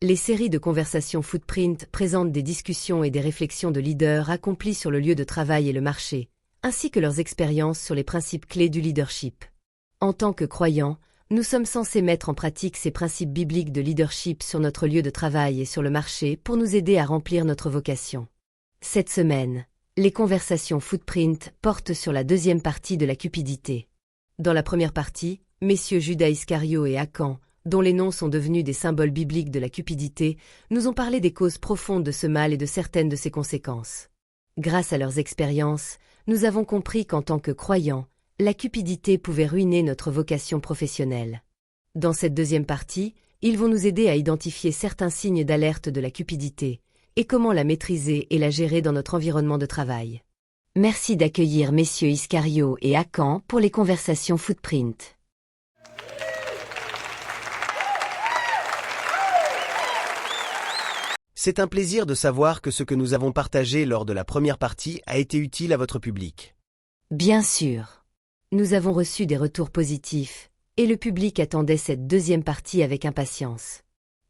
Les séries de conversations Footprint présentent des discussions et des réflexions de leaders accomplis sur le lieu de travail et le marché, ainsi que leurs expériences sur les principes clés du leadership. En tant que croyants, nous sommes censés mettre en pratique ces principes bibliques de leadership sur notre lieu de travail et sur le marché pour nous aider à remplir notre vocation. Cette semaine, les conversations Footprint portent sur la deuxième partie de la cupidité. Dans la première partie, messieurs Judas Iscario et Akan, dont les noms sont devenus des symboles bibliques de la cupidité, nous ont parlé des causes profondes de ce mal et de certaines de ses conséquences. Grâce à leurs expériences, nous avons compris qu'en tant que croyants, la cupidité pouvait ruiner notre vocation professionnelle. Dans cette deuxième partie, ils vont nous aider à identifier certains signes d'alerte de la cupidité et comment la maîtriser et la gérer dans notre environnement de travail. Merci d'accueillir messieurs Iscario et Akan pour les conversations Footprint. C'est un plaisir de savoir que ce que nous avons partagé lors de la première partie a été utile à votre public. Bien sûr. Nous avons reçu des retours positifs, et le public attendait cette deuxième partie avec impatience.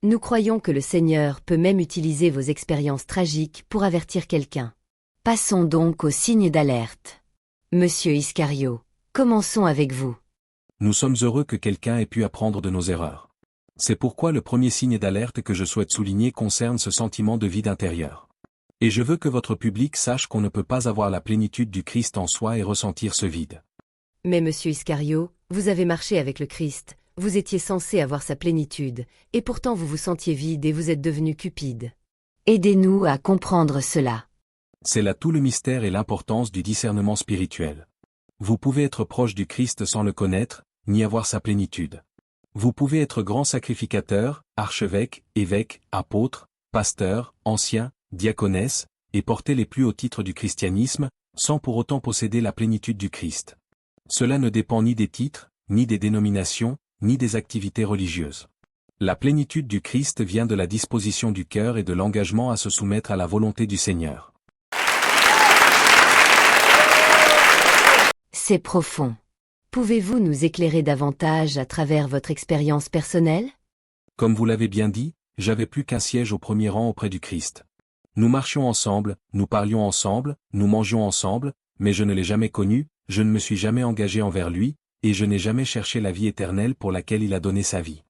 Nous croyons que le Seigneur peut même utiliser vos expériences tragiques pour avertir quelqu'un. Passons donc aux signes d'alerte. Monsieur Iscario, commençons avec vous. Nous sommes heureux que quelqu'un ait pu apprendre de nos erreurs. C'est pourquoi le premier signe d'alerte que je souhaite souligner concerne ce sentiment de vide intérieur. Et je veux que votre public sache qu'on ne peut pas avoir la plénitude du Christ en soi et ressentir ce vide. Mais monsieur Iscario, vous avez marché avec le Christ, vous étiez censé avoir sa plénitude, et pourtant vous vous sentiez vide et vous êtes devenu cupide. Aidez-nous à comprendre cela. C'est là tout le mystère et l'importance du discernement spirituel. Vous pouvez être proche du Christ sans le connaître, ni avoir sa plénitude. Vous pouvez être grand sacrificateur, archevêque, évêque, apôtre, pasteur, ancien, diaconesse, et porter les plus hauts titres du christianisme, sans pour autant posséder la plénitude du Christ. Cela ne dépend ni des titres, ni des dénominations, ni des activités religieuses. La plénitude du Christ vient de la disposition du cœur et de l'engagement à se soumettre à la volonté du Seigneur. C'est profond. Pouvez-vous nous éclairer davantage à travers votre expérience personnelle? Comme vous l'avez bien dit, j'avais plus qu'un siège au premier rang auprès du Christ. Nous marchions ensemble, nous parlions ensemble, nous mangions ensemble, mais je ne l'ai jamais connu, je ne me suis jamais engagé envers lui, et je n'ai jamais cherché la vie éternelle pour laquelle il a donné sa vie.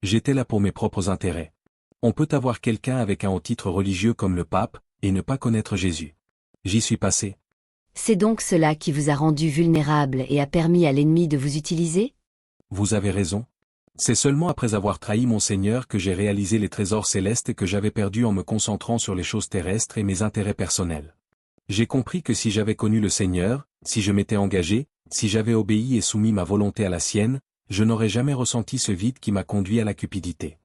J'étais là pour mes propres intérêts. On peut avoir quelqu'un avec un haut titre religieux comme le pape, et ne pas connaître Jésus. J'y suis passé. C'est donc cela qui vous a rendu vulnérable et a permis à l'ennemi de vous utiliser? Vous avez raison. C'est seulement après avoir trahi mon Seigneur que j'ai réalisé les trésors célestes que j'avais perdus en me concentrant sur les choses terrestres et mes intérêts personnels. J'ai compris que si j'avais connu le Seigneur, si je m'étais engagé, si j'avais obéi et soumis ma volonté à la sienne, je n'aurais jamais ressenti ce vide qui m'a conduit à la cupidité.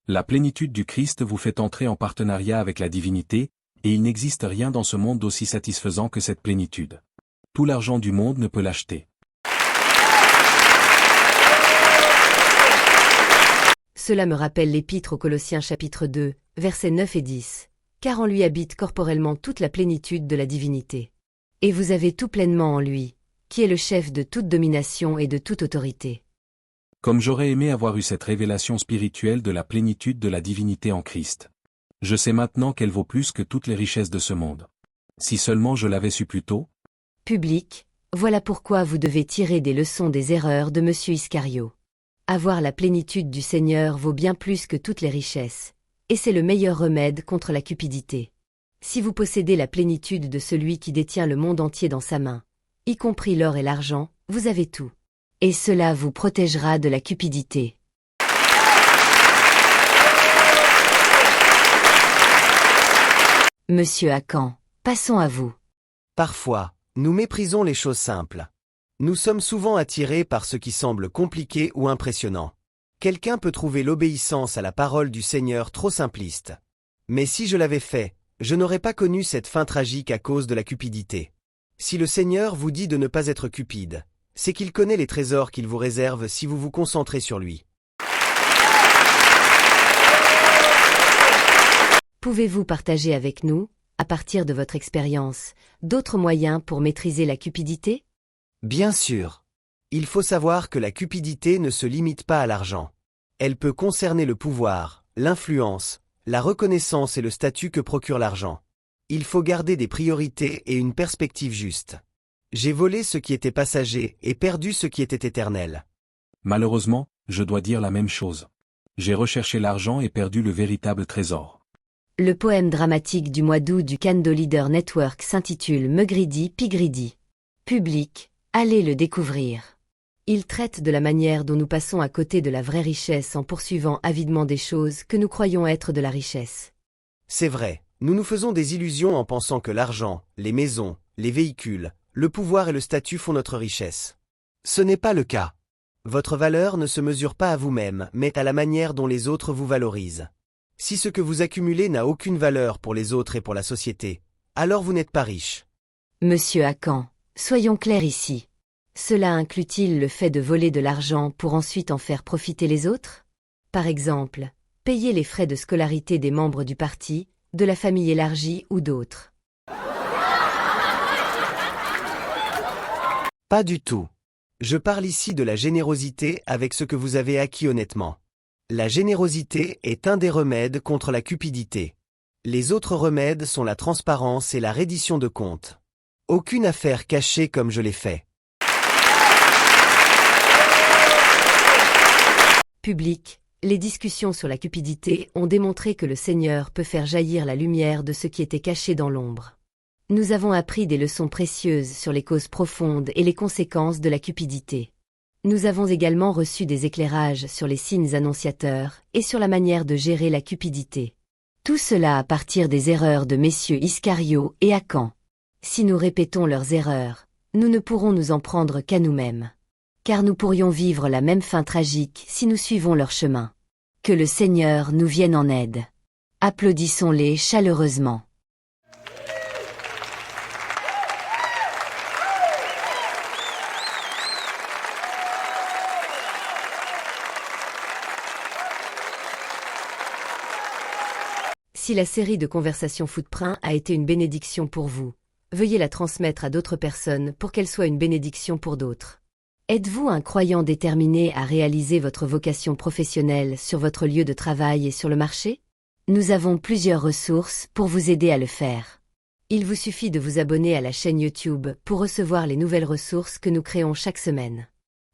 La plénitude du Christ vous fait entrer en partenariat avec la divinité, et il n'existe rien dans ce monde d'aussi satisfaisant que cette plénitude. Tout l'argent du monde ne peut l'acheter. Cela me rappelle l'Épître aux Colossiens chapitre 2, versets 9 et 10. Car en lui habite corporellement toute la plénitude de la divinité. Et vous avez tout pleinement en lui, qui est le chef de toute domination et de toute autorité. Comme j'aurais aimé avoir eu cette révélation spirituelle de la plénitude de la divinité en Christ. Je sais maintenant qu'elle vaut plus que toutes les richesses de ce monde. Si seulement je l'avais su plus tôt. Public, voilà pourquoi vous devez tirer des leçons des erreurs de monsieur Iscario. Avoir la plénitude du Seigneur vaut bien plus que toutes les richesses, et c'est le meilleur remède contre la cupidité. Si vous possédez la plénitude de celui qui détient le monde entier dans sa main, y compris l'or et l'argent, vous avez tout. Et cela vous protégera de la cupidité. Monsieur Akan, passons à vous. Parfois, nous méprisons les choses simples. Nous sommes souvent attirés par ce qui semble compliqué ou impressionnant. Quelqu'un peut trouver l'obéissance à la parole du Seigneur trop simpliste. Mais si je l'avais fait, je n'aurais pas connu cette fin tragique à cause de la cupidité. Si le Seigneur vous dit de ne pas être cupide, c'est qu'il connaît les trésors qu'il vous réserve si vous vous concentrez sur lui. Pouvez-vous partager avec nous, à partir de votre expérience, d'autres moyens pour maîtriser la cupidité? Bien sûr. Il faut savoir que la cupidité ne se limite pas à l'argent. Elle peut concerner le pouvoir, l'influence, la reconnaissance et le statut que procure l'argent. Il faut garder des priorités et une perspective juste. J'ai volé ce qui était passager et perdu ce qui était éternel. Malheureusement, je dois dire la même chose. J'ai recherché l'argent et perdu le véritable trésor. Le poème dramatique du mois d'août du Cando Leader Network s'intitule Megridi Pigridi. Public, allez le découvrir. Il traite de la manière dont nous passons à côté de la vraie richesse en poursuivant avidement des choses que nous croyons être de la richesse. C'est vrai, nous nous faisons des illusions en pensant que l'argent, les maisons, les véhicules, le pouvoir et le statut font notre richesse. Ce n'est pas le cas. Votre valeur ne se mesure pas à vous-même, mais à la manière dont les autres vous valorisent. Si ce que vous accumulez n'a aucune valeur pour les autres et pour la société, alors vous n'êtes pas riche. Monsieur Hacan, soyons clairs ici. Cela inclut-il le fait de voler de l'argent pour ensuite en faire profiter les autres? Par exemple, payer les frais de scolarité des membres du parti, de la famille élargie ou d'autres. Pas du tout. Je parle ici de la générosité avec ce que vous avez acquis honnêtement. La générosité est un des remèdes contre la cupidité. Les autres remèdes sont la transparence et la reddition de comptes. Aucune affaire cachée comme je l'ai fait. Public, les discussions sur la cupidité ont démontré que le Seigneur peut faire jaillir la lumière de ce qui était caché dans l'ombre. Nous avons appris des leçons précieuses sur les causes profondes et les conséquences de la cupidité. Nous avons également reçu des éclairages sur les signes annonciateurs et sur la manière de gérer la cupidité. Tout cela à partir des erreurs de messieurs Iscario et Hacan. Si nous répétons leurs erreurs, nous ne pourrons nous en prendre qu'à nous-mêmes. Car nous pourrions vivre la même fin tragique si nous suivons leur chemin. Que le Seigneur nous vienne en aide. Applaudissons-les chaleureusement. Si la série de conversations Footprint a été une bénédiction pour vous, veuillez la transmettre à d'autres personnes pour qu'elle soit une bénédiction pour d'autres. Êtes-vous un croyant déterminé à réaliser votre vocation professionnelle sur votre lieu de travail et sur le marché? Nous avons plusieurs ressources pour vous aider à le faire. Il vous suffit de vous abonner à la chaîne YouTube pour recevoir les nouvelles ressources que nous créons chaque semaine.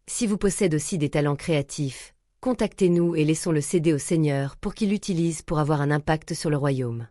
Si vous possédez aussi des talents créatifs, contactez-nous et laissons-le céder au Seigneur pour qu'il l'utilise pour avoir un impact sur le royaume.